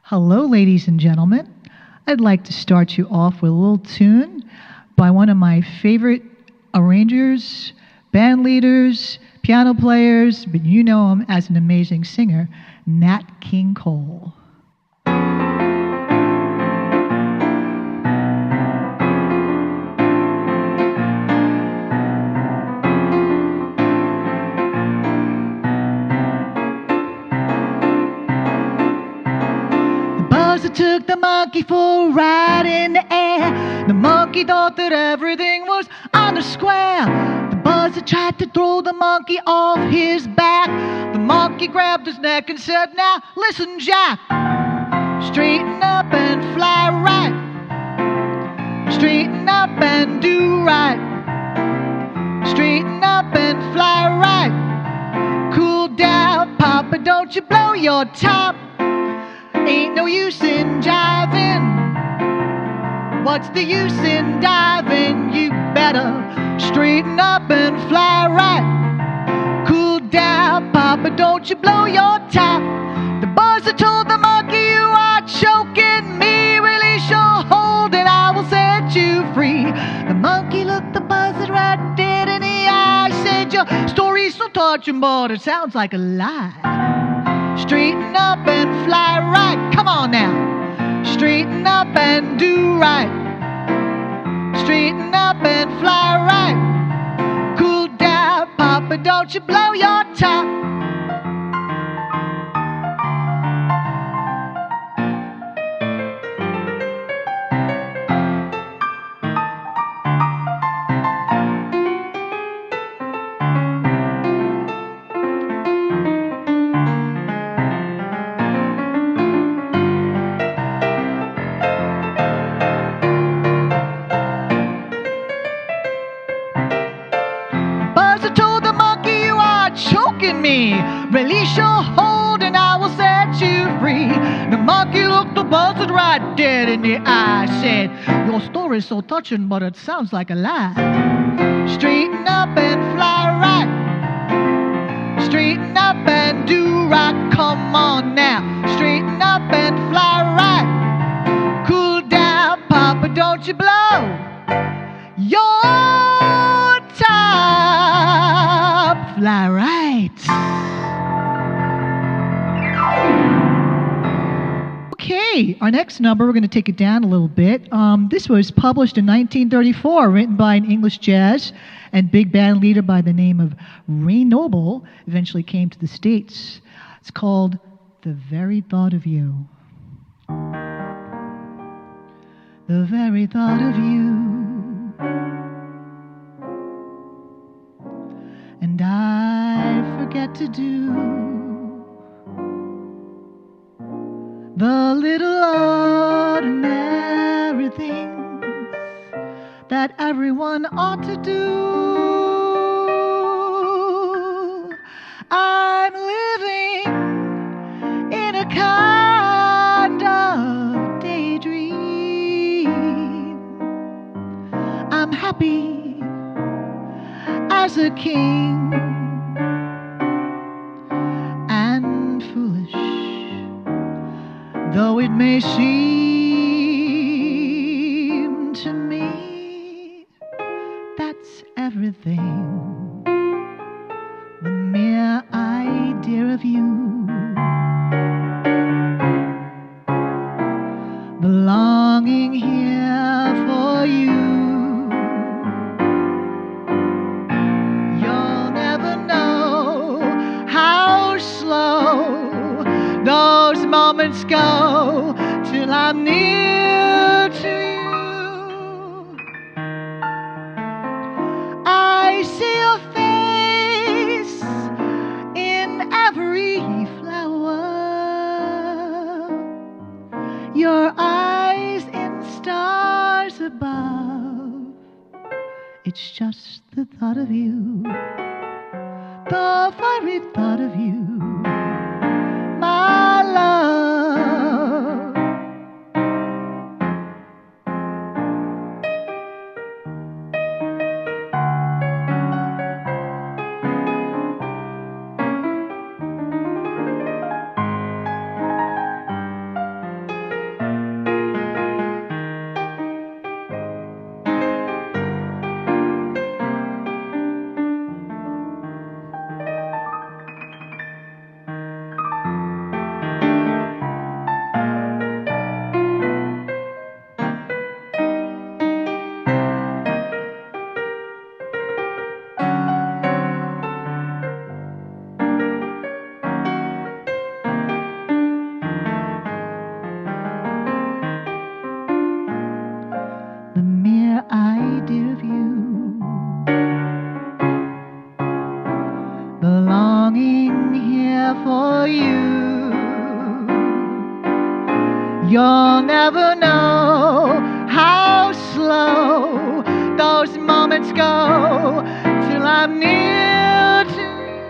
Hello, ladies and gentlemen. I'd like to start you off with a little tune by one of my favorite arrangers, band leaders, piano players, but you know him as an amazing singer, Nat King Cole. Buzzer took the monkey for a ride in the air. The monkey thought that everything was on the square. The buzzer tried to throw the monkey off his back. The monkey grabbed his neck and said, "Now listen, Jack, straighten up and fly right. Straighten up and do right. Straighten up and fly right. Cool down, Papa, don't you blow your top. Ain't no use in jiving. What's the use in diving? You better straighten up and fly right. Cool down, Papa, don't you blow your top." The buzzer told the monkey, "You are choking me. Release your hold and I will set you free." The monkey looked the buzzer right dead in the eye. Said, "Your story's so touching, but it sounds like a lie. Straighten up and fly right." Come on now. Straighten up and do right. Straighten up and fly right. Cool down, Papa, don't you blow your top. Choking me, release your hold and I will set you free. The monkey looked the buzzard right dead in the eye. Said, "Your story's so touching, but it sounds like a lie. Straighten up and fly right. Straighten up and do right. Come on now. Straighten up and fly right. Cool down, Papa, don't you blow your top. Fly right." Okay, our next number, we're going to take it down a little bit. This was published in 1934, written by an English jazz and big band leader by the name of Ray Noble. Eventually came to the States. It's called "The Very Thought of You." The very thought of you, and I forget to do the little ordinary things that everyone ought to do. I'm living in a kind of daydream. I'm happy as a king and foolish though it may seem to me. That's everything. The mere idea of you, the longing here for you. You'll never know how slow those moments go till I'm near to you. I see your face in every flower, your eyes in stars above. It's just the thought of you, the very thought of you, my love. longing here for you. You'll never know how slow those moments go till I'm near to you.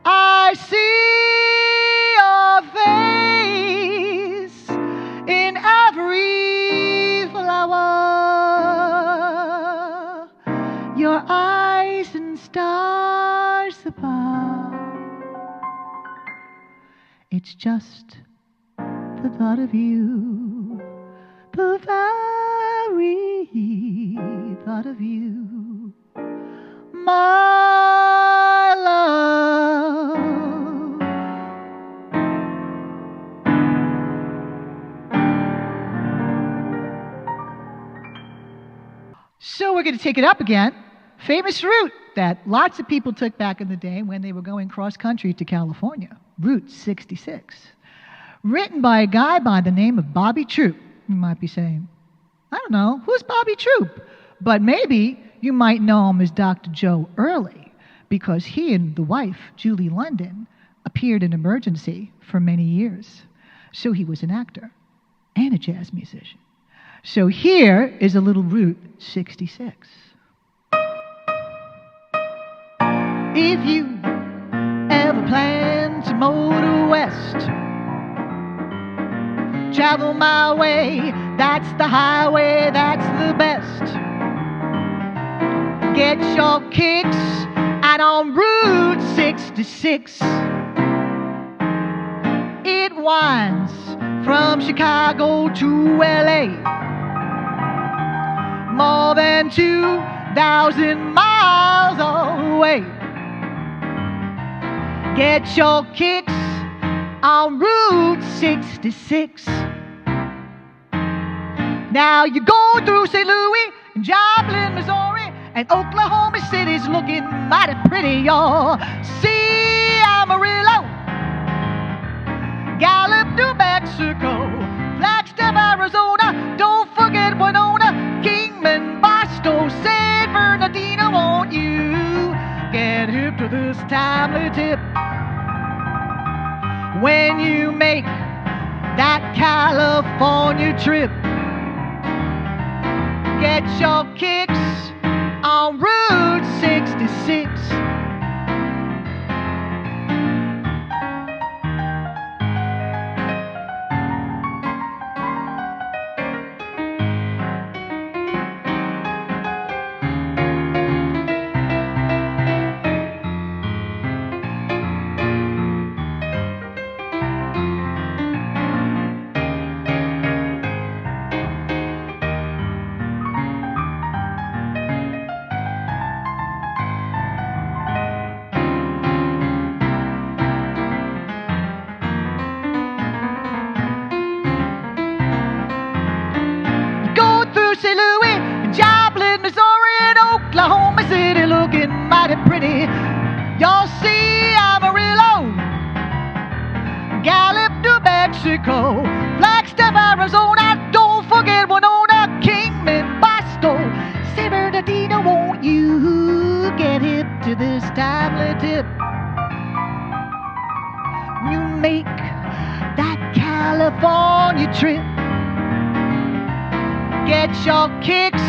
I see your face in every flower, your eyes and stars above. It's just the thought of you, the very thought of you, my love. So we're going to take it up again. Famous route that lots of people took back in the day when they were going cross country to California. Route 66. Written by a guy by the name of Bobby Troup. You might be saying, I don't know, who's Bobby Troup? But maybe you might know him as Dr. Joe Early, because he and the wife, Julie London, appeared in Emergency for many years. So he was an actor and a jazz musician. So here is a little Route 66. If you ever plan to motor west, travel my way, that's the highway, that's the best. Get your kicks out on Route 66. It winds from Chicago to LA, more than 2,000 miles away. Get your kicks on Route 66. Now you go through St. Louis and Joplin, Missouri, and Oklahoma City's looking mighty pretty, y'all. See Amarillo, Gallup, New Mexico, Flagstaff, Arizona, don't forget Winona, Kingman, Boston, San Bernardino. Won't you get hip to this timely tip? When you make that California trip, get your kicks on Route 66. St. Louis, Joplin, Missouri, and Oklahoma City looking mighty pretty. Y'all see Amarillo, Gallup, New Mexico, Flagstaff, Arizona, don't forget Winona, Kingman, Boston, San Bernardino. Won't you get hip to this timely tip? You make that California trip, get your kicks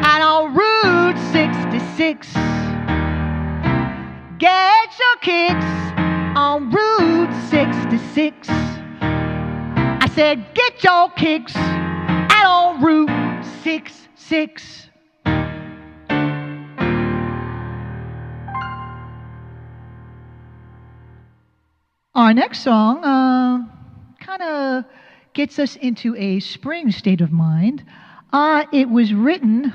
out on Route 66. Get your kicks on Route 66. I said, get your kicks out on Route 66. Our next song kind of gets us into a spring state of mind. It was written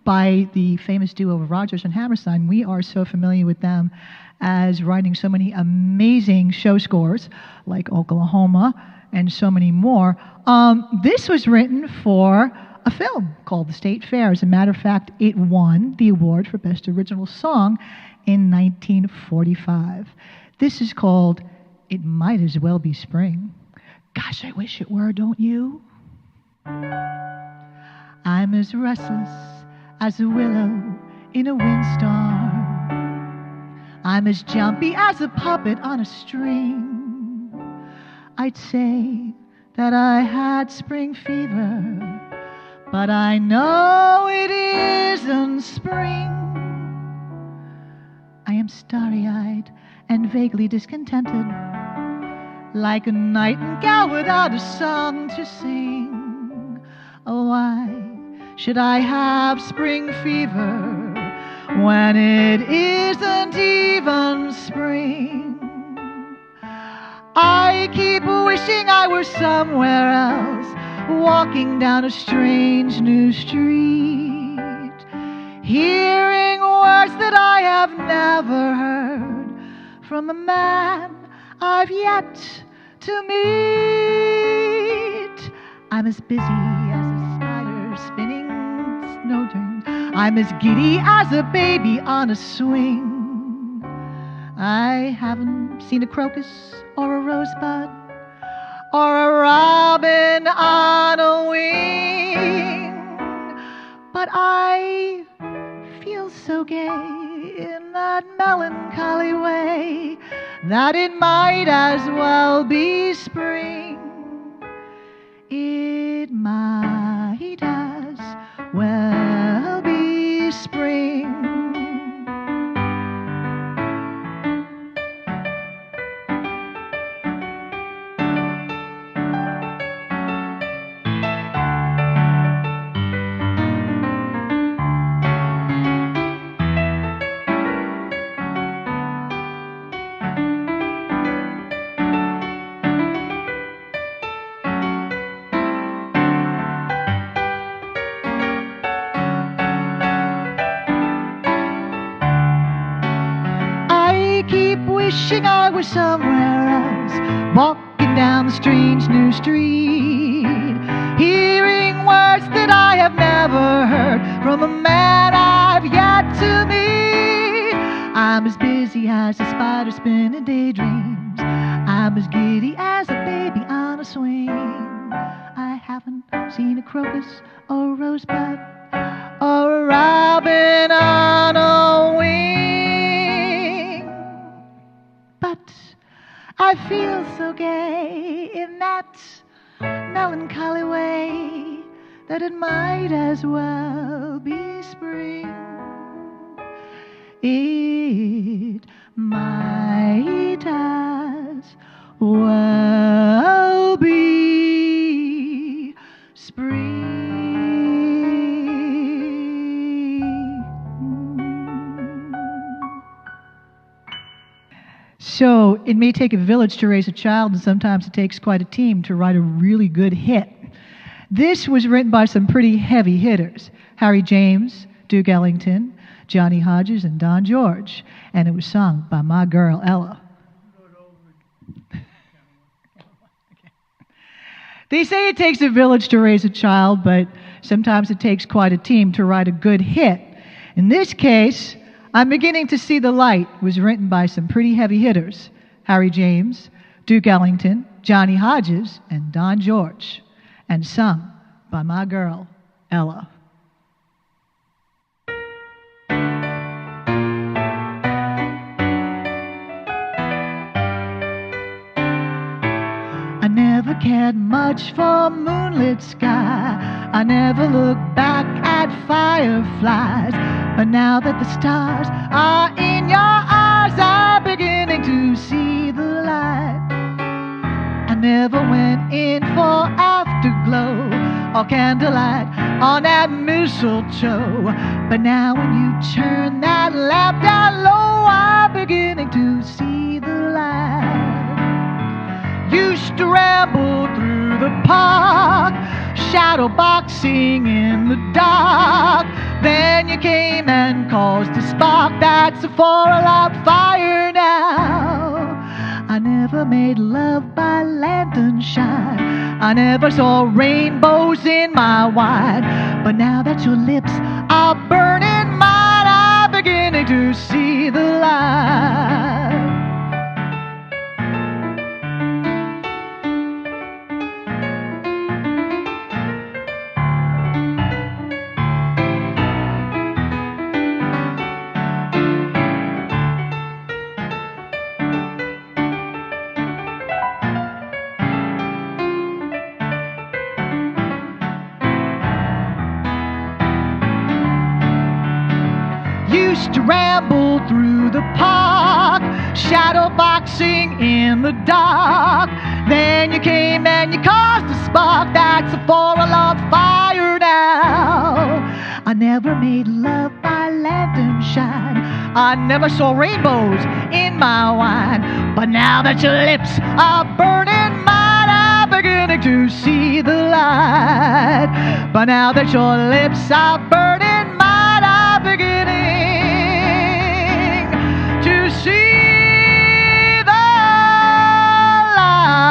by the famous duo of Rodgers and Hammerstein. We are so familiar with them as writing so many amazing show scores like Oklahoma and so many more. This was written for a film called The State Fair. As a matter of fact, it won the award for Best Original Song in 1945. This is called It Might As Well Be Spring. Gosh, I wish it were, don't you? I'm as restless as a willow in a windstorm. I'm as jumpy as a puppet on a string. I'd say that I had spring fever, but I know it isn't spring. I am starry-eyed and vaguely discontented, like a nightingale without a song to sing. Oh, why should I have spring fever when it isn't even spring? I keep wishing I were somewhere else, walking down a strange new street, hearing words that I have never heard from a man I've yet to meet. I'm as busy as a spider spinning snowdrifts. I'm as giddy as a baby on a swing. I haven't seen a crocus or a rosebud or a robin on a wing, but I feel so gay in that melancholy way that it might as well be spring. It might as well be spring. Wishing I were somewhere else, walking down the strange new street, hearing words that I have never heard from a man I've yet to meet. I'm as busy as a spider spinning daydreams. I'm as giddy as a baby on a swing. I haven't seen a crocus or a rosebud or a robin on a wing, but I feel so gay in that melancholy way that it might as well be spring. It might as well be spring. So it may take a village to raise a child, and sometimes it takes quite a team to write a really good hit. This was written by some pretty heavy hitters: Harry James, Duke Ellington, Johnny Hodges, and Don George. And it was sung by my girl, Ella. They say it takes a village to raise a child, but sometimes it takes quite a team to write a good hit. In this case, I'm Beginning to See the Light was written by some pretty heavy hitters: Harry James, Duke Ellington, Johnny Hodges, and Don George, and sung by my girl, Ella. I never cared much for moonlit sky. I never looked back at fireflies. But now that the stars are in your eyes, I'm beginning to see the light. I never went in for afterglow or candlelight on that mistletoe. But now when you turn that lamp down low, I'm beginning to see the light. Used to ramble through the park, shadow boxing in the dark. Then you came and caused a spark that's a fallout fire now. I never made love by lantern shine. I never saw rainbows in my wine. But now that your lips are burning mine, I'm beginning to see the light. to ramble through the park, shadow boxing in the dark. Then you came and you caused a spark that's a 4-alarm fire now. I never made love by lantern shine, I never saw rainbows in my wine. But now that your lips are burning mine, I'm beginning to see the light. But now that your lips are burning mine, I'm beginning to see the light.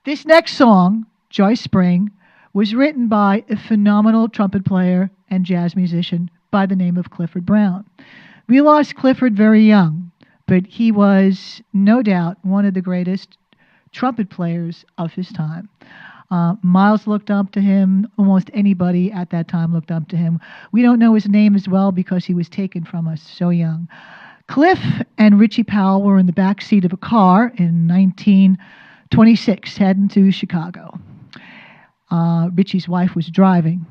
This next song, Joy Spring, was written by a phenomenal trumpet player and jazz musician by the name of Clifford Brown. We lost Clifford very young, but he was no doubt one of the greatest trumpet players of his time. Miles looked up to him. Almost anybody at that time looked up to him. We don't know his name as well because he was taken from us so young. Cliff and Richie Powell were in the back seat of a car in 1926 heading to Chicago. Richie's wife was driving.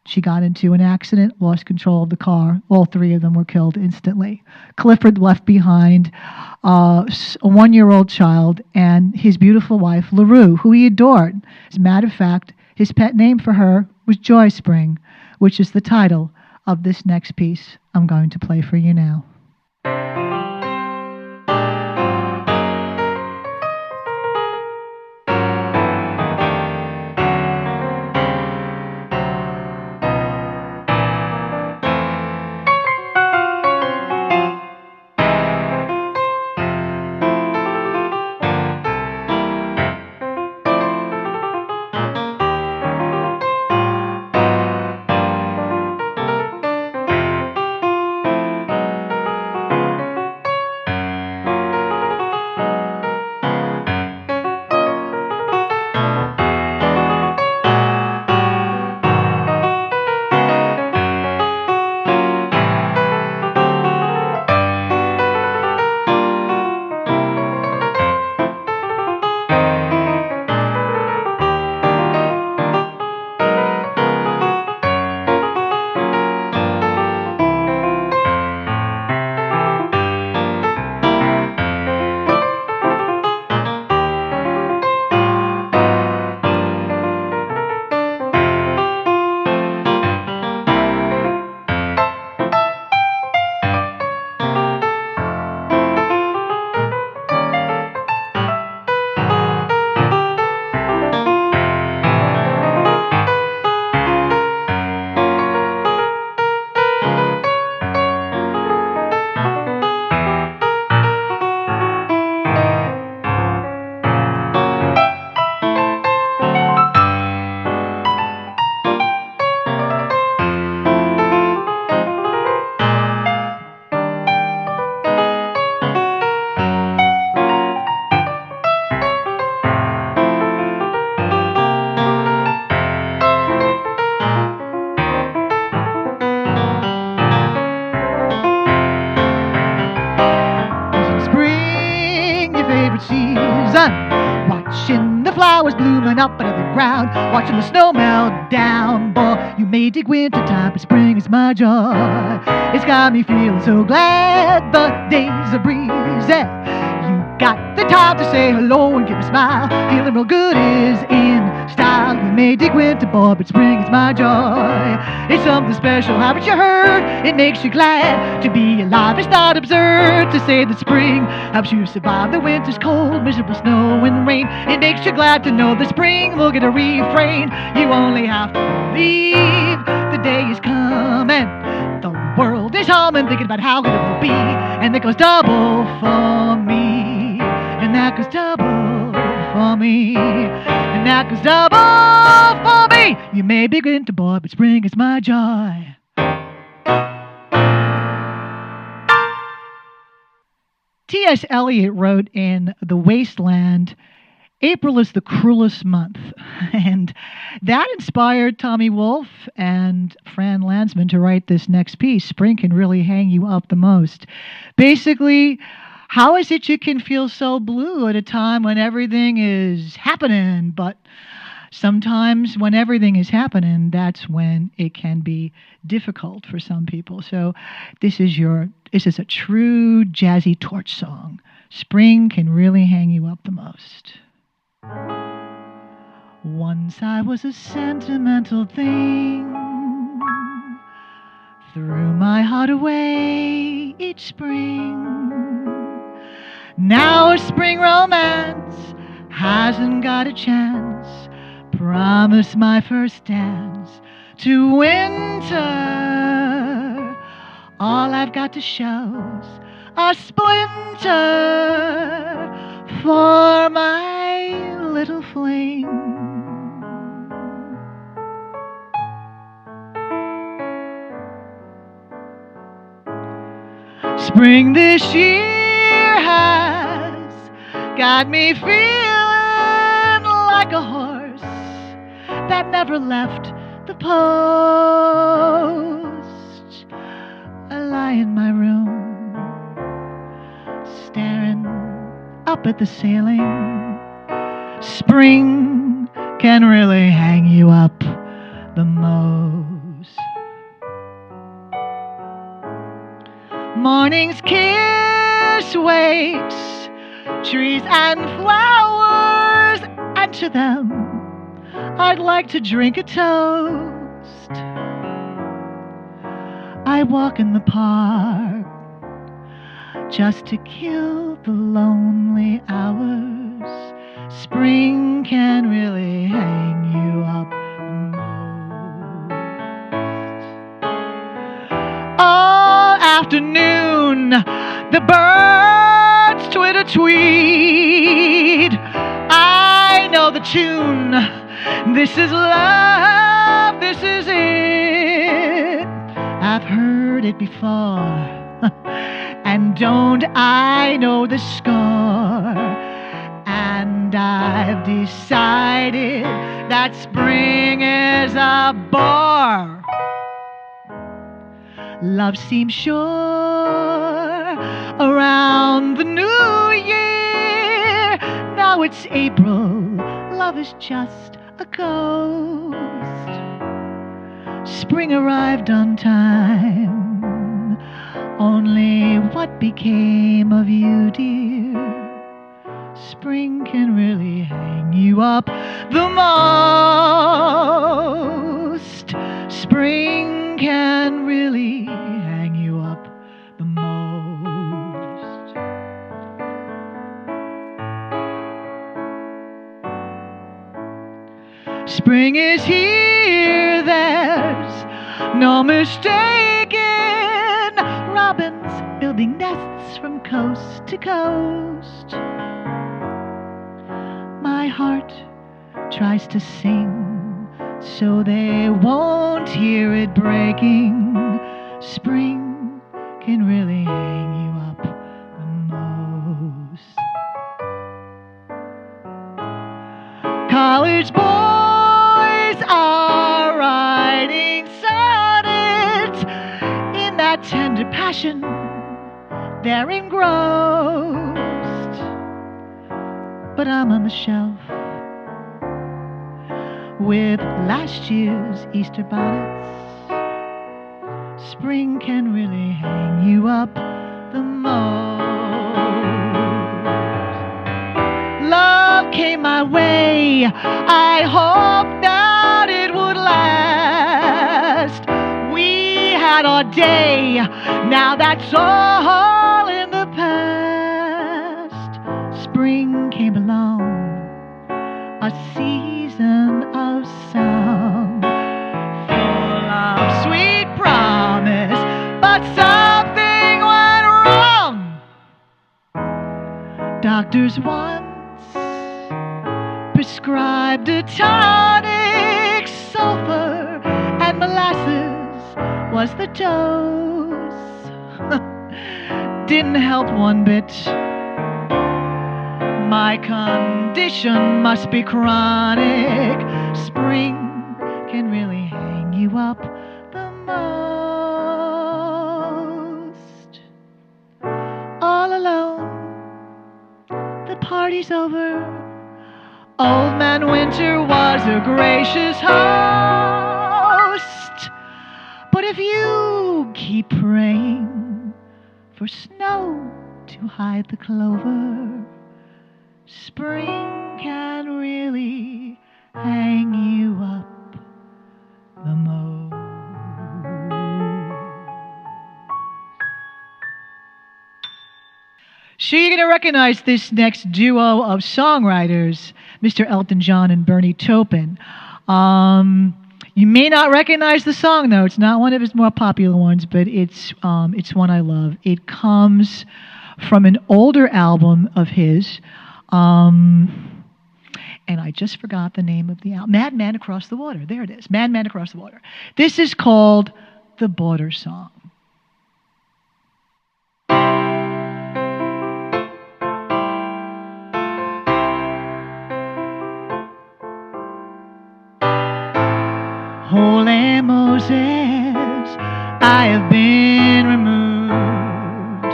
She got into an accident, lost control of the car. All three of them were killed instantly. Clifford left behind a 1-year-old child and his beautiful wife, LaRue, who he adored. As a matter of fact, his pet name for her was Joy Spring, which is the title of this next piece I'm going to play for you now. Watching the flowers blooming up out of the ground, watching the snow melt down. Boy, you may dig winter time, but spring is my joy. It's got me feeling so glad the days are breezy. You got the time to say hello and give a smile. Feeling real good is in style. You may dig winter, boy, but spring is my joy. It's something special, haven't you heard? It makes you glad to be alive. It's not absurd to say that spring helps you survive the winter's cold, miserable snow and rain. It makes you glad to know that spring will get a refrain. You only have to believe the day is coming. The world is humming, thinking about how good it will be. And that goes double for me. And that goes double for me. And that goes double for me. You may be winter, boy, but spring is my joy. T.S. Eliot wrote in The Wasteland, April is the cruelest month. And that inspired Tommy Wolfe and Fran Landsman to write this next piece, Spring Can Really Hang You Up the Most. Basically, how is it you can feel so blue at a time when everything is happening, but sometimes when everything is happening, that's when it can be difficult for some people. So this is a true jazzy torch song. Spring can really hang you up the most. Once I was a sentimental thing, threw my heart away each spring. Now a spring romance hasn't got a chance. Promise my first dance to winter. All I've got to show's a splinter for my little fling. Spring this year has got me feeling like a horse that never left the post. I lie in my room, staring up at the ceiling. Spring can really hang you up the most. Morning's kiss wakes trees and flowers, and to them I'd like to drink a toast. I walk in the park just to kill the lonely hours. Spring can really hang you up the most. All afternoon the birds twitter tweet. I know the tune. This is love, this is it. I've heard it before, and don't I know the score? And I've decided that spring is a bore. Love seems sure around the new year. Now it's April, love is just a ghost. Spring arrived on time. Only what became of you, dear? Spring can really hang you up the most. Spring can really hang you up the most. Spring is here, there's no mistaking. Robins building nests from coast to coast. My heart tries to sing so they won't hear it breaking. Spring can really hang you up the most. College boys are writing sonnets. In that tender passion, they're engrossed. But I'm on the shelf with last year's Easter bonnets. Spring can really hang you up the most. Love came my way, I hoped that it would last. We had our day, now that's all in the past. Spring came along, a season of song, full of sweet promise, but something went wrong. Doctors once prescribed a tonic, sulfur and molasses was the dose. Didn't help one bit. My condition must be chronic. Spring can really hang you up the most. All alone, the party's over. Old Man Winter was a gracious host. But if you keep praying for snow to hide the clover, spring can really hang you up the most. So you're going to recognize this next duo of songwriters, Mr. Elton John and Bernie Taupin. You may not recognize the song, though. It's not one of his more popular ones, but it's one I love. It comes from an older album of his, and I just forgot the name of the album. Madman Across the Water. There it is. Madman Across the Water. This is called The Border Song. Holy Moses, I have been removed.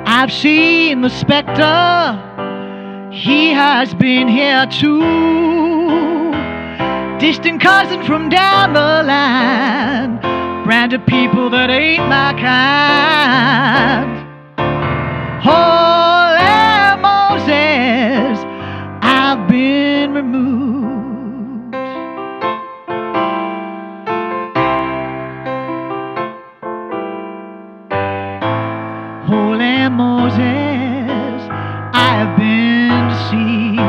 I've seen the specter, he has been here too. Distant cousin from down the line, branded people that ain't my kind. Holy Moses, I've been removed. Holy Moses, I have been deceived.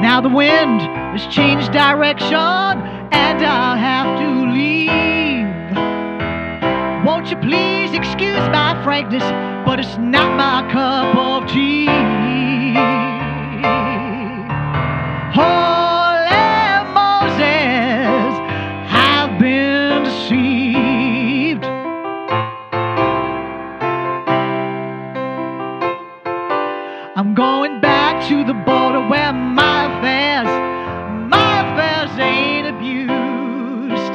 Now the wind has changed direction and I'll have to leave. Won't you please excuse my frankness, but it's not my cup of tea. Holy Moses, I've been deceived. I'm going back to the border where my affairs ain't abused.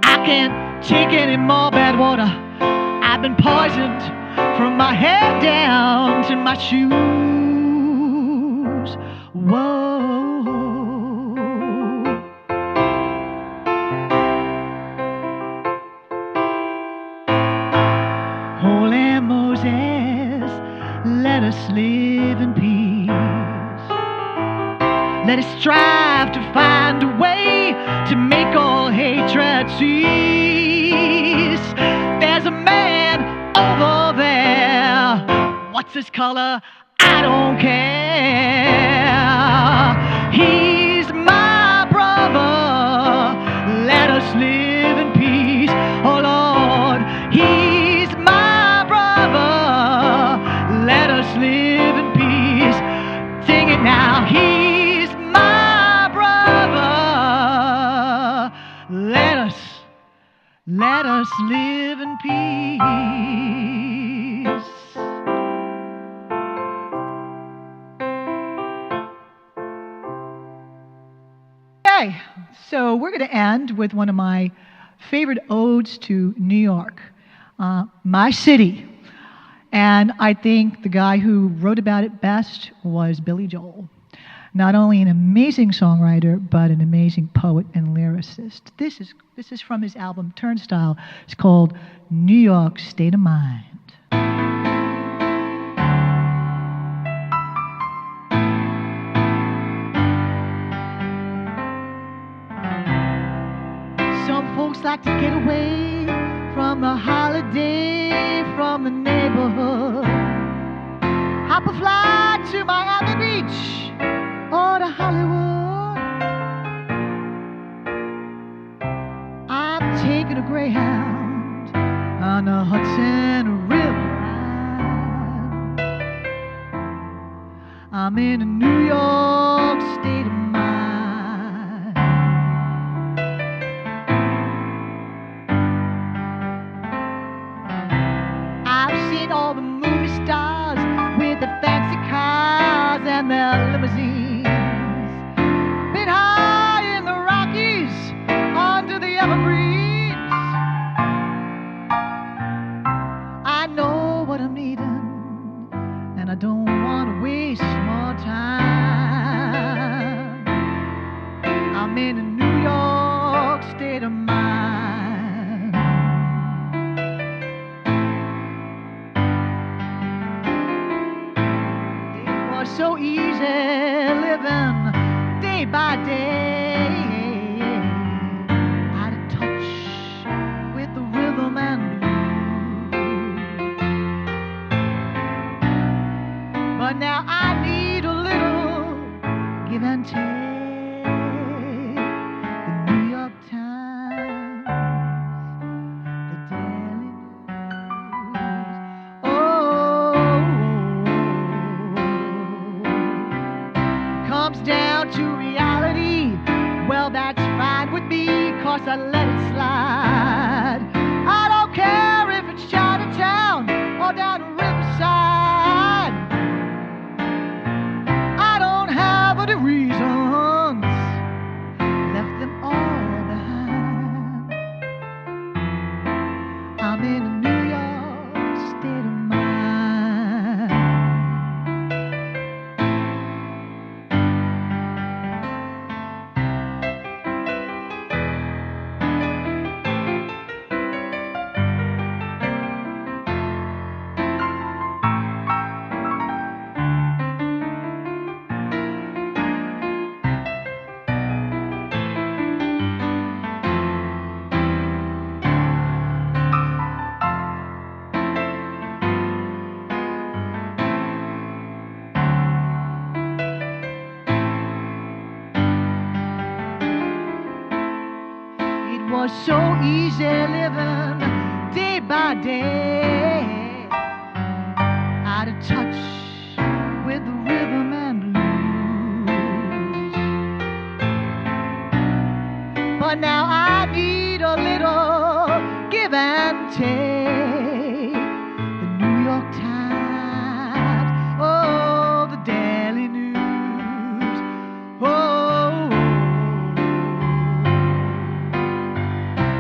I can't take any more bad water. I've been poisoned from my head down to my shoes. Whoa. Holy Moses, let us live in peace. Let us strive to find a way to make all hatred cease. There's a man over there. What's his color? I don't care. He's my brother. Let us live in peace. Oh Lord, he's my brother. Let us live in peace. Sing it now. He's my brother. Let us live in peace. Okay, so we're going to end with one of my favorite odes to New York, my city. And I think the guy who wrote about it best was Billy Joel. Not only an amazing songwriter, but an amazing poet and lyricist. This is from his album Turnstile. It's called New York State of Mind. Some folks like to get away from the holiday, from the neighborhood. Hop a flight to Miami Beach or to Hollywood. I'm taking a Greyhound on the Hudson River. I'm in a New York state of mind. I've seen all the movie stars with the fancy cars and their limousines. Been high in the Rockies, under the evergreens. I know what I'm needing, and I don't want to waste more time. 'cause I let it slide. I don't care if it's Chinatown or down Riverside. I don't have any reasons, left them all behind. I'm in a New York state of mind. It was so easy living day by day, out of touch with the rhythm and blues. But now I need a little give and take. The New York Times, oh, the Daily News, oh.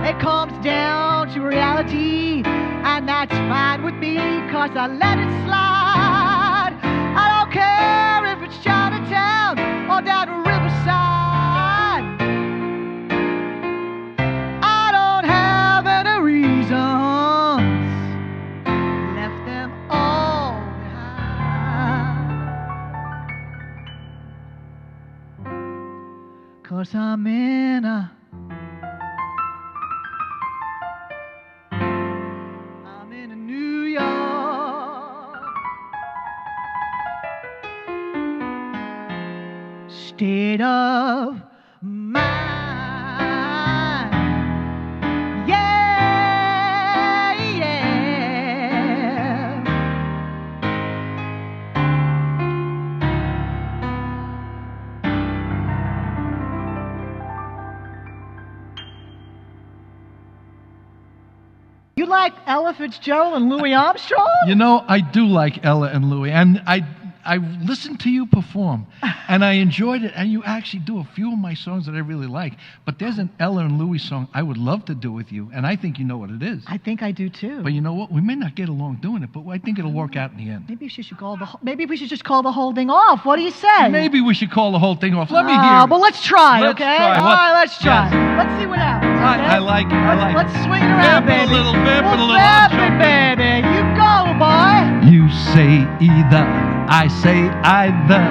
It comes down to reality, and that's fine with me, 'cause I let it slide. I don't care if it's Chinatown or down to Riverside. I don't have any reasons, left them all behind. 'Cause I'm in a New York state of mind. Yeah, yeah. You like Ella Fitzgerald and Louis Armstrong? You know, I do like Ella and Louis, and I listened to you perform, and I enjoyed it, and you actually do a few of my songs that I really like. But there's an Ella and Louis song I would love to do with you, and I think you know what it is. I think I do too. But you know what? We may not get along doing it, but I think it'll work out in the end. Maybe we should just call the whole thing off. What do you say? Maybe we should call the whole thing off. Let me hear it. Well, let's try, Let's okay? try. All right, let's try. Yes. Let's see what happens. Okay? I like it. I like Let's it. swing it around, Vamp it baby. a little, vamp it a little. Vamp I'll it, jump in. baby. You go, boy. You say either, I say either.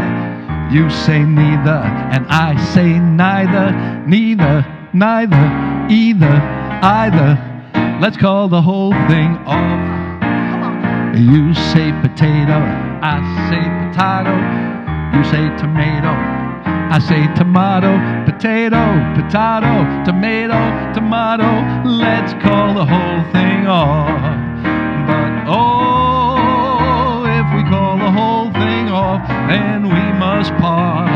You say neither, and I say neither. Neither, neither, either, either. Let's call the whole thing off. Come on. You say potato, I say potato. You say tomato, I say tomato. Potato, potato, tomato, tomato. Let's call the whole thing off. But oh, if we call the whole thing off, then we must part.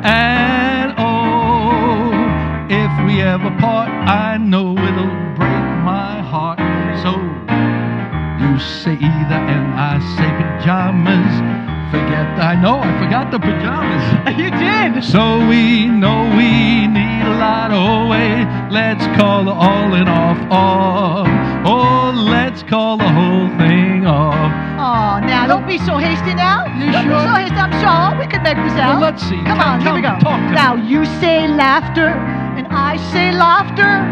And oh, if we ever part, I know it'll break my heart. So you say either and I say pajamas. I forgot the pajamas. You did. So we know we need a lot of way. Let's call the all in off. Oh, let's call the whole thing off. Oh, now don't be so hasty now. You Don't be sure? so hasty. I'm sure we can make this out. Well, let's see. Come on, here we go. Talk to Now me. you say laughter and I say laughter.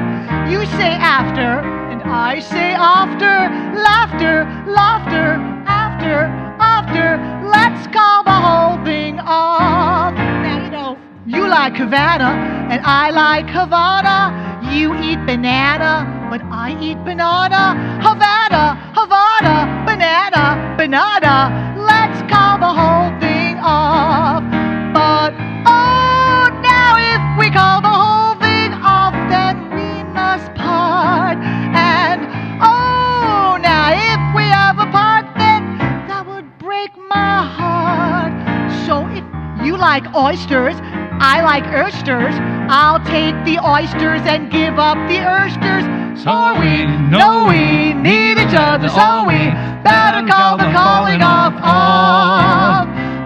You say after and I say after. Laughter, laughter, after, after. Let's call the whole thing off. Now you know you like Havana and I like Havana. You eat banana, but I eat banana. Havana, Havana, banana, banana. Let's call the whole thing off. But oh, now if we call the whole thing off, then we must part. And oh, now if we ever part, then that would break my heart. So if you like oysters, I like oysters. I'll take the oysters and give up the oysters. So we know we need each other, so we better call the calling off.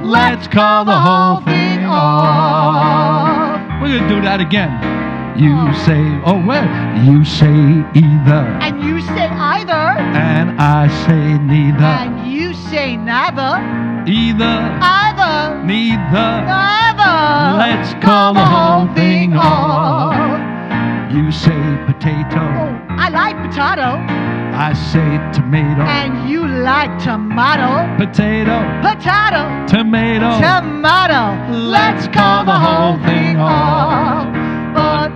Let's call the whole thing off. We're gonna do that again. You say, you say either. And you say either. And I say neither. And you say neither. Either. Either. Neither. Neither. Let's call the whole thing off. You say potato. Oh, I like potato. I say tomato. And you like tomato. Potato. Potato. Tomato. Tomato. Let's call the whole thing off. But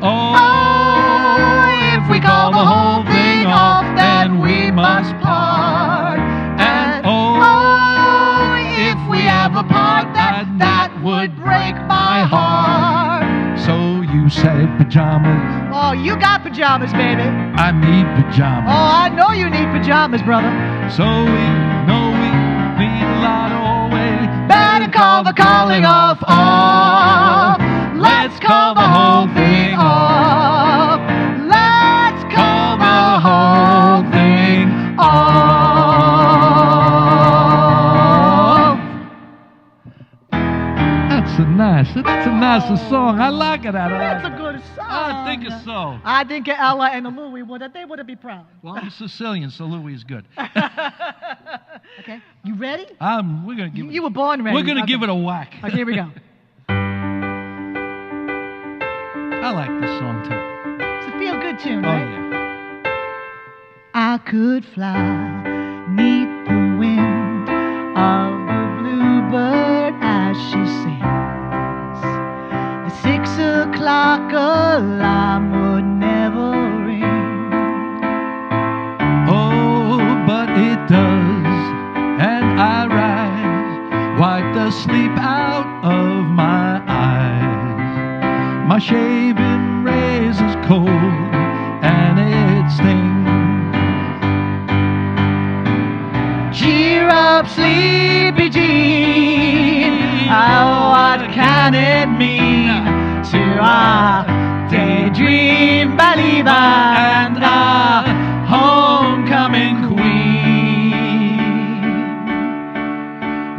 if we call the whole thing off, then we must part. And if we ever part, that would break my heart. So you say pajamas. Oh, you got pajamas, baby. I need pajamas. Oh, I know you need pajamas, brother. So we know we need a lot always. Better call the calling off. Let's call the whole thing off. Let's call the whole thing off. That's a nice song. I like it. That's a good song. I think it's so. I think Ella and Louie would be proud. Well, I'm Sicilian, so Louis is good. Okay, you ready? We're gonna give. You were born ready. We're gonna give it a whack. Okay, here we go. I like this song too. It's a feel-good tune, Oh right? yeah. I could fly 'neath the wind of the bluebird as she sings. The 6 o'clock alarm would never ring. Oh, but it does, and I rise, wipe the sleep out of my eyes. My shaving razor's cold and it stings. Cheer up, sleepy Jean. Oh, what can it mean to our daydream believer and our homecoming queen?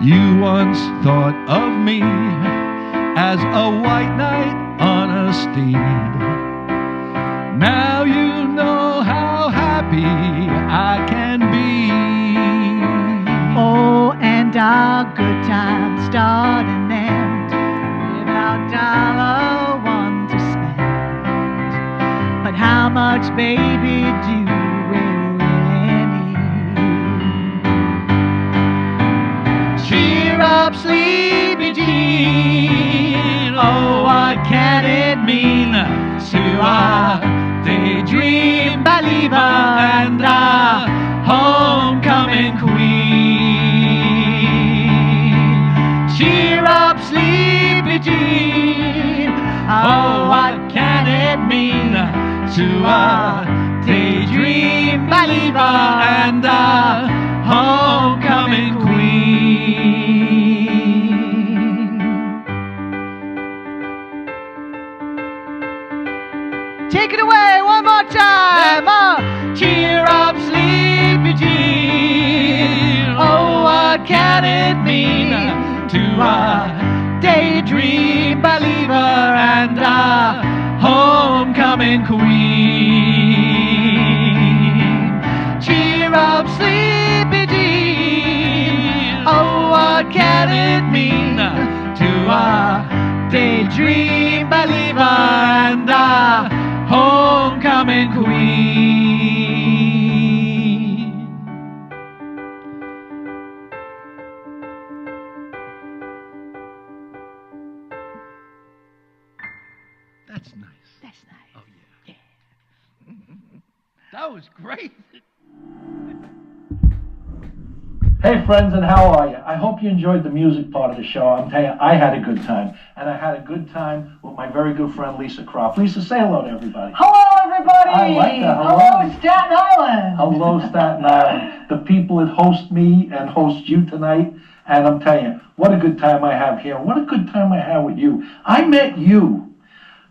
You once thought of me as a white knight on a steed. Now you know how happy I can be. Oh, and our good times start and end without $1 to spend. But how much, baby, do we really need? Cheer up, sleepy Jean. Oh, what can it mean to our daydream believer and our homecoming queen? Cheer up, sleepy Jean. Oh, what can it mean to our daydream believer and our homecoming queen? Take it away one more time. Cheer up, sleepy Jean. Oh, what can it mean to our daydream believer and our homecoming queen? Cheer up, sleepy Jean. Oh, what can it mean to our daydream believer and our homecoming queen? That's nice. That's nice. Oh yeah. That was great. Hey friends, and how are you? I hope you enjoyed the music part of the show. I'm telling you, I had a good time. And I had a good time with my very good friend Lisa Croft. Lisa, say hello to everybody. Hello, everybody. I like that. Hello, Staten Island. Hello, Staten Island. The people that host me and host you tonight. And I'm telling you, what a good time I have here. What a good time I have with you. I met you.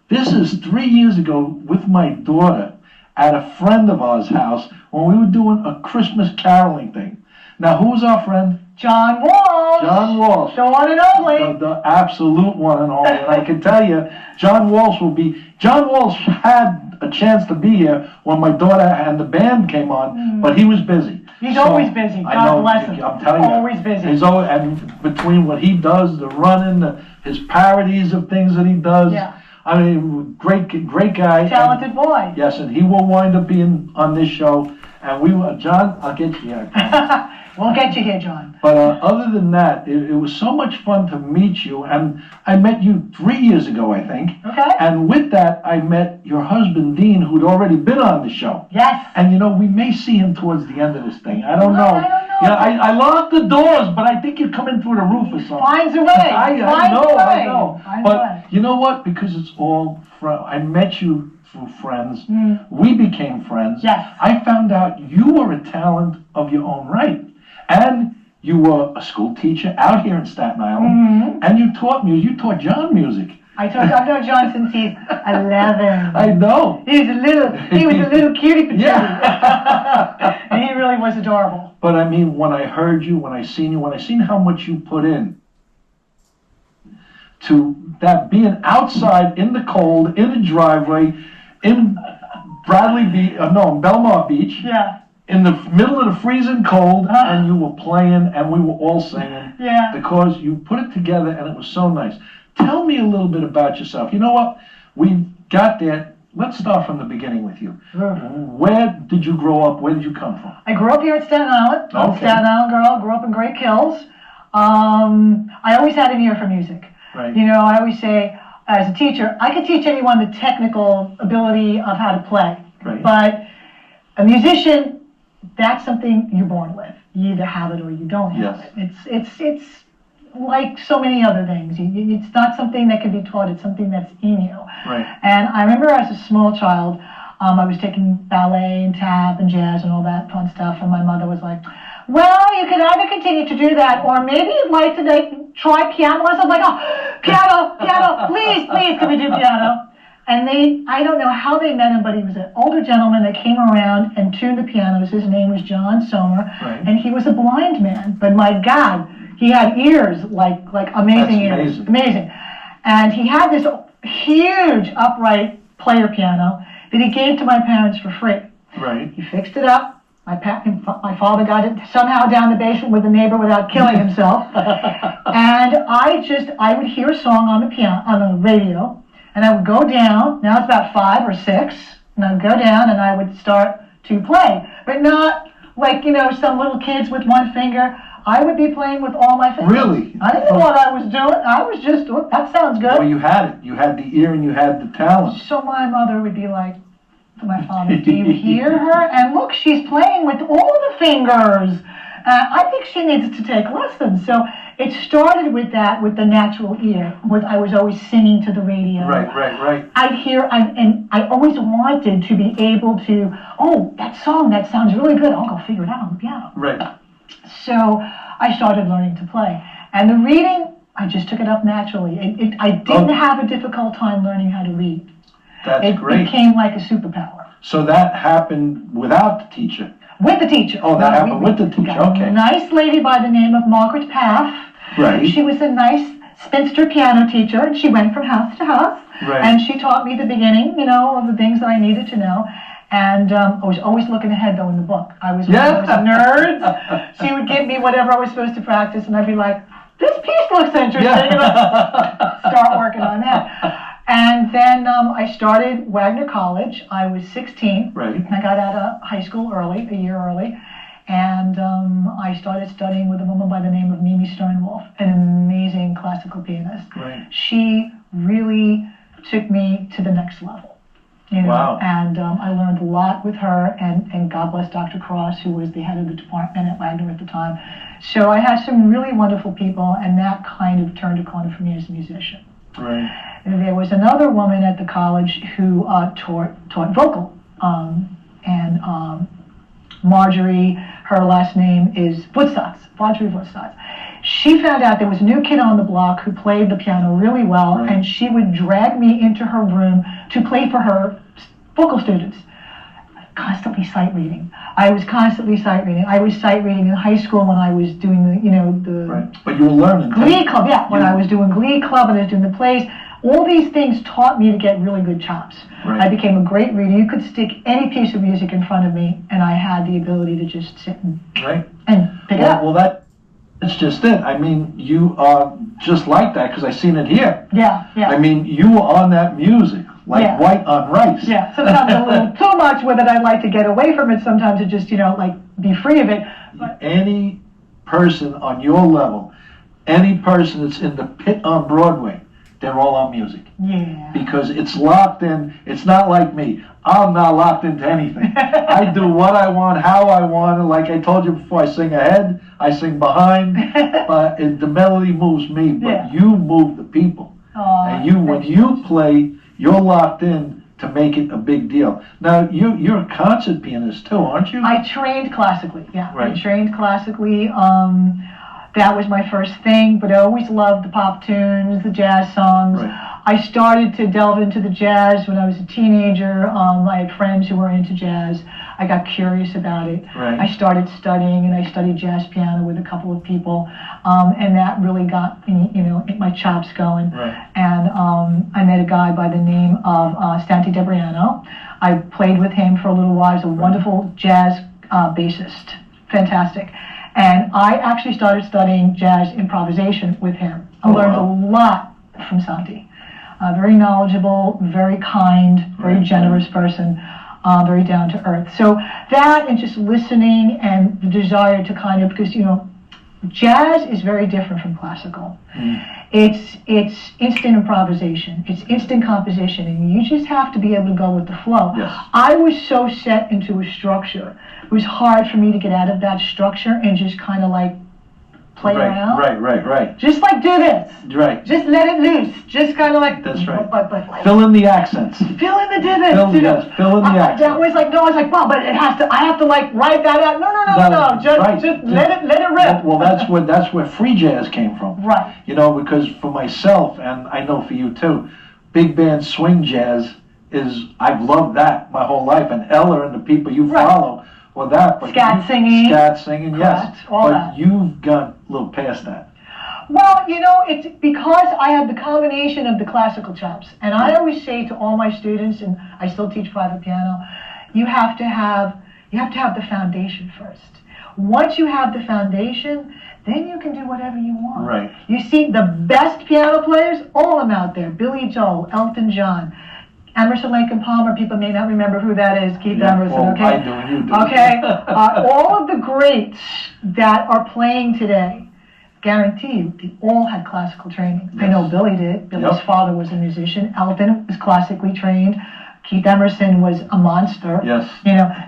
This is 3 years ago with my daughter at a friend of ours' house when we were doing a Christmas caroling thing. Now, who was our friend? John Walsh. John Walsh. The one and only. The absolute one and only. And I can tell you, John Walsh had a chance to be here when my daughter and the band came on, but he was busy. He's always busy. God bless him. I'm telling you. Always busy. And between what he does, the running, his parodies of things that he does. Yeah. I mean, great guy. Talented boy. Yes, and he will wind up being on this show. And John, I'll get you here. I promise. We'll get you here, John. But other than that, it was so much fun to meet you. And I met you 3 years ago, I think. Okay. And with that, I met your husband, Dean, who'd already been on the show. Yes. And, we may see him towards the end of this thing. I don't know. I don't know. Yeah, I locked the doors, but I think you're coming through the roof or something. Finds a way. I know. Finds a way. You know what? Because it's all I met you through friends. We became friends. Yes. I found out you were a talent of your own right. And you were a school teacher out here in Staten Island. And you taught music. You taught John music. I've known John since he's 11. I know. He was a little cutie patootie. Yeah. And he really was adorable. But I mean, when I heard you, when I seen how much you put in to that being outside in the cold, in the driveway, in Belmont Beach. Yeah. In the middle of the freezing cold, and you were playing, and we were all singing. Yeah. Because you put it together, and it was so nice. Tell me a little bit about yourself. You know what? We got there. Let's start from the beginning with you. Where did you grow up? Where did you come from? I grew up here at Staten Island. I'm a Staten Island girl. Grew up in Great Kills. I always had an ear for music. Right. I always say, as a teacher, I could teach anyone the technical ability of how to play. Right. But a musician, that's something you're born with. You either have it or you don't have it. It's like so many other things. It's not something that can be taught. It's something that's in you. Right. And I remember as a small child, I was taking ballet and tap and jazz and all that fun stuff. And my mother was like, well, you could either continue to do that or maybe you'd like to try piano. I was like, oh, piano, please, can we do piano? And I don't know how they met him, but he was an older gentleman that came around and tuned the pianos. His name was John Sommer, and he was a blind man. But my God, he had ears like amazing ears. Amazing. And he had this huge upright player piano that he gave to my parents for free. Right. He fixed it up. My father got it somehow down the basement with the neighbor without killing himself. And I would hear a song on the radio. And I would go down, now it's about 5 or 6, and I would go down and I would start to play. But not like, some little kids with one finger. I would be playing with all my fingers. Really? I didn't know what I was doing. I was just, that sounds good. Well, you had it. You had the ear and you had the talent. So my mother would be like to my father, do you hear her? And look, she's playing with all the fingers. I think she needs to take lessons. So it started with the natural ear. I was always singing to the radio. Right. I'd hear, and I always wanted to be able to, that song, that sounds really good. I'll go figure it out on the piano. Right. So I started learning to play. And the reading, I just took it up naturally. I didn't have a difficult time learning how to read. That's great. It became like a superpower. So that happened without the teacher? With the teacher. Oh, that happened with the teacher, okay. A nice lady by the name of Margaret Paff. Right. She was a nice spinster piano teacher, and she went from house to house. Right. And she taught me the beginning, of the things that I needed to know. And I was always looking ahead, though, in the book. I was one of those nerds. She would give me whatever I was supposed to practice, and I'd be like, this piece looks interesting. And I'd start working on that. And then I started Wagner College. I was 16. Right. I got out of high school early, a year early. And I started studying with a woman by the name of Mimi Sternwolf, an amazing classical pianist. Right. She really took me to the next level. Wow. And I learned a lot with her, and God bless Dr. Cross, who was the head of the department at Wagner at the time. So I had some really wonderful people, and that kind of turned a corner for me as a musician. Right. And there was another woman at the college who taught vocal, and Marjorie, her last name is Woodstocks, Marjorie Woodstocks. She found out there was a new kid on the block who played the piano really well, Right. and she would drag me into her room to play for her vocal students. Constantly sight reading. I was constantly sight reading. I was sight reading in high school when I was doing the Right. But you were learning. Glee Club. Yeah, when I was doing Glee Club and I was doing the plays. All these things taught me to get really good chops. Right. I became a great reader. You could stick any piece of music in front of me, and I had the ability to just sit and pick it up. Well, that's just it. I mean, you are just like that because I seen it here. Yeah. I mean, you were on that music, like white on rice. Yeah, sometimes a little too much with it. I'd like to get away from it sometimes to just, like, be free of it. But any person on your level, any person that's in the pit on Broadway, they're all on music. Yeah. Because it's locked in. It's not like me. I'm not locked into anything. I do what I want, how I want. And like I told you before, I sing ahead, I sing behind. The melody moves me, but you move the people. And when you play, you're locked in to make it a big deal. Now, you're a concert pianist too, aren't you? I trained classically, Right. I trained classically. That was my first thing, but I always loved the pop tunes, the jazz songs. Right. I started to delve into the jazz when I was a teenager. I had friends who were into jazz. I got curious about it. Right. I started studying, and I studied jazz piano with a couple of people, and that really got me, my chops going. Right. And I met a guy by the name of Staten Island. I played with him for a little while. He's a wonderful jazz bassist, fantastic. And I actually started studying jazz improvisation with him. I learned a lot from Santi. Very knowledgeable, very kind, very generous person, very down to earth. So that and just listening and the desire to kind of, because, jazz is very different from classical. It's instant improvisation. It's instant composition, and you just have to be able to go with the flow. Yes. I was so set into a structure. It was hard for me to get out of that structure and just kind of like play around. Right. Just like do this. Right. Just let it loose. Just kind of like. That's right. But like, Fill in the accents. fill in the divots. Fill in the accents. That was like, no, I was like, well, but I have to like write that out. No. Just let it rip. Well, that's where free jazz came from. Right. Because for myself, and I know for you too, big band swing jazz I've loved that my whole life, and Ella and the people you follow, well, that. But Scat singing, yes. all but that. You've gone a little past that. Well, it's because I have the combination of the classical chops, and I always say to all my students, and I still teach private piano, you have to have the foundation first. Once you have the foundation, then you can do whatever you want. Right. You see, the best piano players, all of them out there: Billy Joel, Elton John, Emerson, Lake and Palmer. People may not remember who that is. Keith Emerson. Well, okay. I do, and you do. Okay. All of the greats that are playing today, guarantee you, they all had classical training. Yes. I know Billy did. Billy's father was a musician. Elton was classically trained. Keith Emerson was a monster. Yes.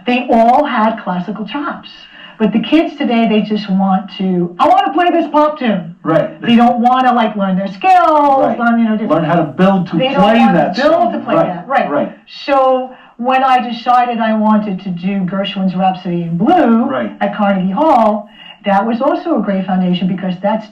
They all had classical chops. But the kids today, they just want to play this pop tune. Right. They don't want to learn their skills, Right. learn, learn how to build to play that. They don't want to build song. to play that. Right. So when I decided I wanted to do Gershwin's Rhapsody in Blue at Carnegie Hall, that was also a great foundation because that's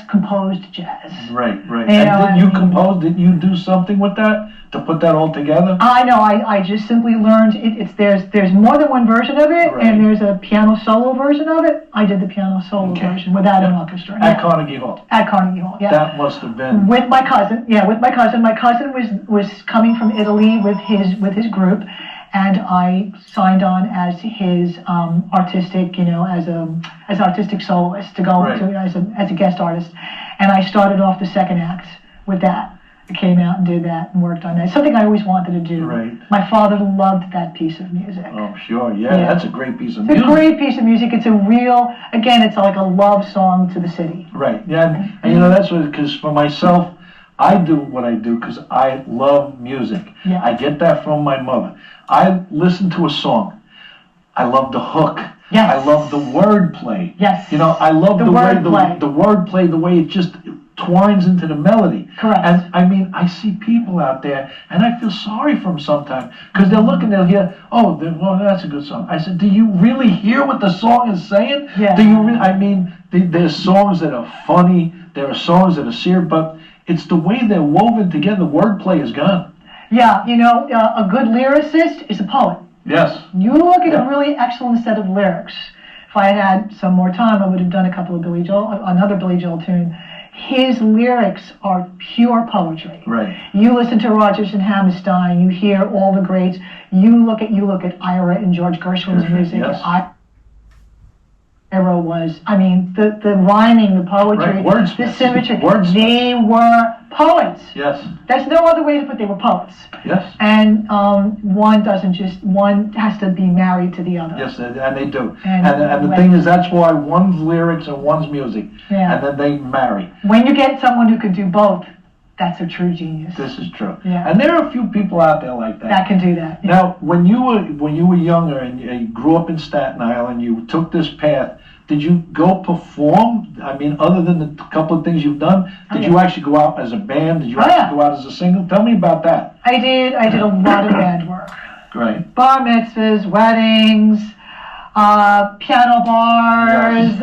composed jazz. Right. And didn't you do something with that to put that all together? I know. I just simply learned there's more than one version of it, and there's a piano solo version of it. I did the piano solo version without an orchestra. At Carnegie Hall. At Carnegie Hall, yeah. That must have been with my cousin. Yeah, with my cousin. My cousin was coming from Italy with his group, and I signed on as his artistic, as artistic soloist to go to as a guest artist, and I started off the second act with that. I came out and did that and worked on that. It's something I always wanted to do. Right. My father loved that piece of music. Oh, sure, yeah. That's a great piece of music. music. It's a great piece of music. It's it's like a love song to the city. Right, yeah, and that's what, because for myself, I do what I do because I love music. Yeah. I get that from my mother. I listen to a song. I love the hook. Yes. I love the wordplay. Yes. I love the wordplay. the wordplay, the way it just twines into the melody. Correct. And I mean, I see people out there, and I feel sorry for them sometimes, because they're looking, they'll hear, oh, well, that's a good song. I said, do you really hear what the song is saying? Yeah. Do you I mean, there's songs that are funny, there are songs that are serious, but it's the way they're woven together. Wordplay is gone. Yeah, a good lyricist is a poet. Yes. You look at a really excellent set of lyrics. If I had some more time, I would have done a couple of another Billy Joel tune. His lyrics are pure poetry. Right. You listen to Rodgers and Hammerstein, you hear all the greats. You look at Ira and George Gershwin's music. Yes. Ira was, I mean, the rhyming, the poetry, right. the symmetry. Wordsmith. They were poets. Yes. There's no other way to put. They were poets. Yes. And one has to be married to the other. Yes, and they do. And the thing is, that's why one's lyrics and one's music. Yeah. And then they marry. When you get someone who can do both, that's a true genius. This is true. Yeah. And there are a few people out there like that. That can do that. Yeah. Now, when you were younger and you grew up in Staten Island, you took this path. Did you go perform? I mean, other than the couple of things you've done, did you actually go out as a band? Did you actually go out as a single? Tell me about that. I did a lot of band work. Great. Bar mitzvahs, weddings, piano bars,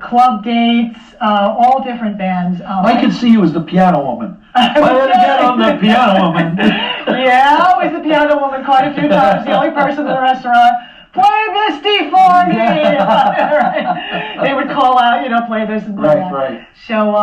club dates, all different bands. I could see you as the piano woman. I had to get on the piano woman. Yeah, I was the piano woman quite a few times. The only person in the restaurant. Play Misty for me! Right. They would call out, play this and play that. Right. So,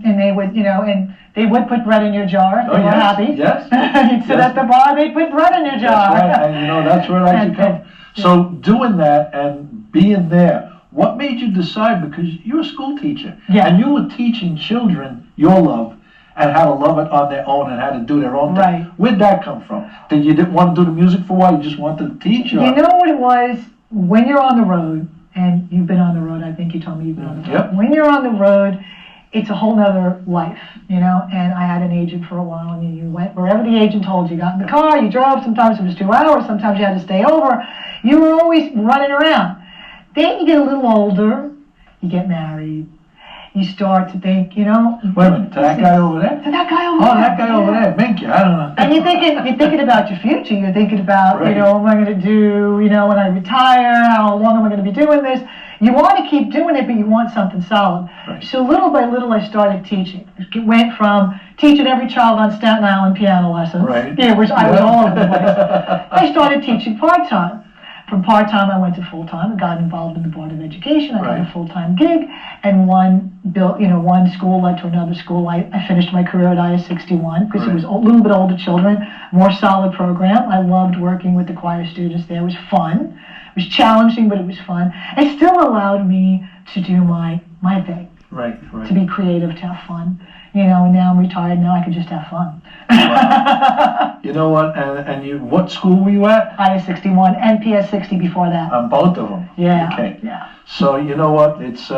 and they would put bread in your jar if they were happy. Yes. You'd sit at the bar, they'd put bread in your jar. That's right, and that's where I should come. So doing that and being there, what made you decide, because you're a school teacher, and you were teaching children your love, and how to love it on their own and how to do their own thing. Right. Where'd that come from? Did you didn't want to do the music for a while? You just wanted to teach? Or? You know what it was? When you're on the road, and you've been on the road, I think you told me you've been on the road. Yep. When you're on the road, it's a whole nother life, and I had an agent for a while, and you went wherever the agent told you. You got in the car, you drove, sometimes it was 2 hours, sometimes you had to stay over. You were always running around. Then you get a little older, you get married. You start to think, Wait a minute, to that guy over there? To that guy over there. Oh, that guy over there, Minky, I don't know. And you're thinking about your future. You're thinking about, right. what am I going to do, when I retire? How long am I going to be doing this? You want to keep doing it, but you want something solid. Right. So little by little, I started teaching. It went from teaching every child on Staten Island piano lessons. Right. I was all over the place. I started teaching part-time. From part-time, I went to full-time. I got involved in the Board of Education. I got a full-time gig, and one school led to another school. I finished my career at IS 61 because it was a little bit older children, more solid program. I loved working with the choir students there. It was fun. It was challenging, but it was fun. It still allowed me to do my thing. Right. To be creative, to have fun. And now I'm retired. Now I can just have fun. Wow. You know what? And what school were you at? IS 61 and PS 60 before that. On both of them. Yeah. Okay. Yeah. So you know what? It's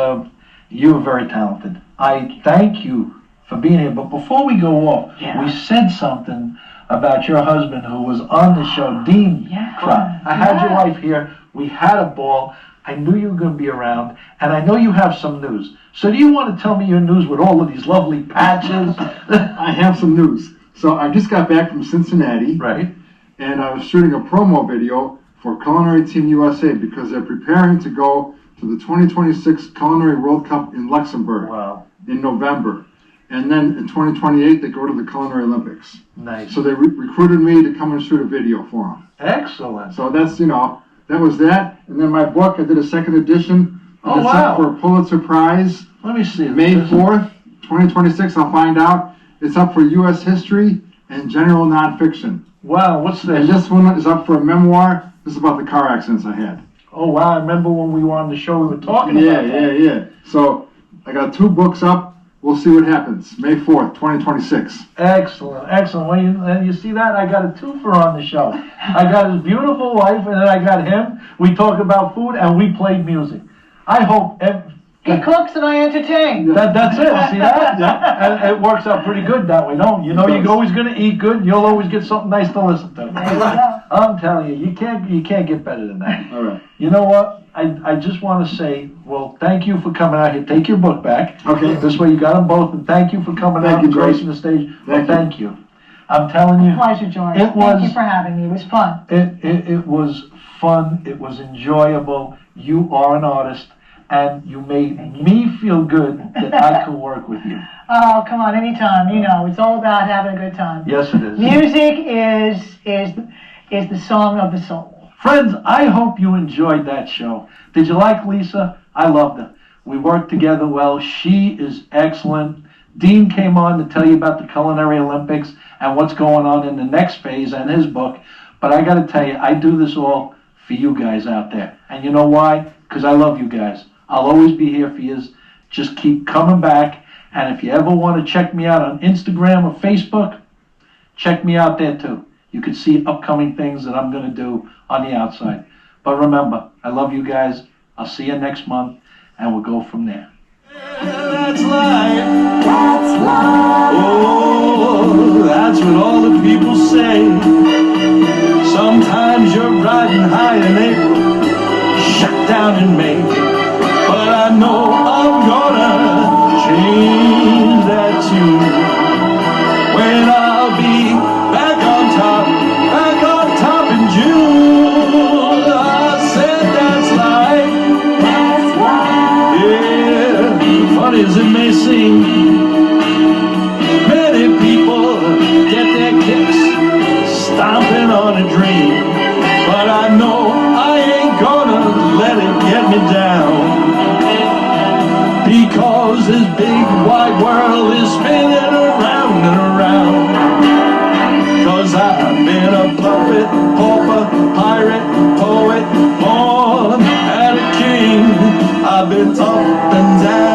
you are very talented. I thank you for being here. But before we go off, we said something about your husband who was on the show, Dean. Yeah. I had your wife here. We had a ball. I knew you were going to be around, and I know you have some news. So do you want to tell me your news with all of these lovely patches? I have some news. So I just got back from Cincinnati. Right. And I was shooting a promo video for Culinary Team USA because they're preparing to go to the 2026 Culinary World Cup in Luxembourg in November. And then in 2028, they go to the Culinary Olympics. Nice. So they recruited me to come and shoot a video for them. Excellent. So that's, that was that. And then my book, I did a second edition. Oh, it's wow. up for a Pulitzer Prize. Let me see. May 4th, 2026, I'll find out. It's up for U.S. history and general nonfiction. Wow, what's this? And this one is up for a memoir. This is about the car accidents I had. Oh, wow. I remember when we were on the show, we were talking about that. Yeah. So I got 2 books up. We'll see what happens. May 4th, 2026. Excellent. Well, you see that? I got a twofer on the show. I got his beautiful wife, and then I got him. We talked about food, and we played music. I hope He cooks and I entertain. That's it, see that? And it works out pretty good that way, don't you? You know you're always gonna eat good, and you'll always get something nice to listen to. There you go. I'm telling you, you can't get better than that. All right. You know what? I just want to say, well, thank you for coming out here. Take your book back. Okay. This way you got them both, and thank you for coming Thank out you, and George. gracing the stage. Thank Thank you. I'm telling you. Pleasure, George. It was- Thank you for having me. It was fun. It was fun. It was enjoyable. You are an artist, and you made me feel good that I could work with you. Oh, come on, anytime. You know, it's all about having a good time. Yes, it is. Music is the song of the soul. Friends, I hope you enjoyed that show. Did you like Lisa? I loved her. We worked together well. She is excellent. Dean came on to tell you about the Culinary Olympics and what's going on in the next phase and his book. But I got to tell you, I do this all for you guys out there. And you know why? Because I love you guys. I'll always be here for you. Just keep coming back. And if you ever want to check me out on Instagram or Facebook, check me out there too. You can see upcoming things that I'm going to do on the outside. But remember, I love you guys. I'll see you next month, and we'll go from there. That's life. That's life. Oh, that's what all the people say. Sometimes you're riding high in April, shut down in May. But I know I'm gonna change that tune. When I'll be back on top in June. I said that's life. That's life. Yeah, funny as it may seem, many people get their kicks stomping on a dream. But I know I ain't gonna let it get me down. Because this big wide world is spinning around and around. Cause I've been a puppet, pauper, pirate, poet, born and a king. I've been up and down.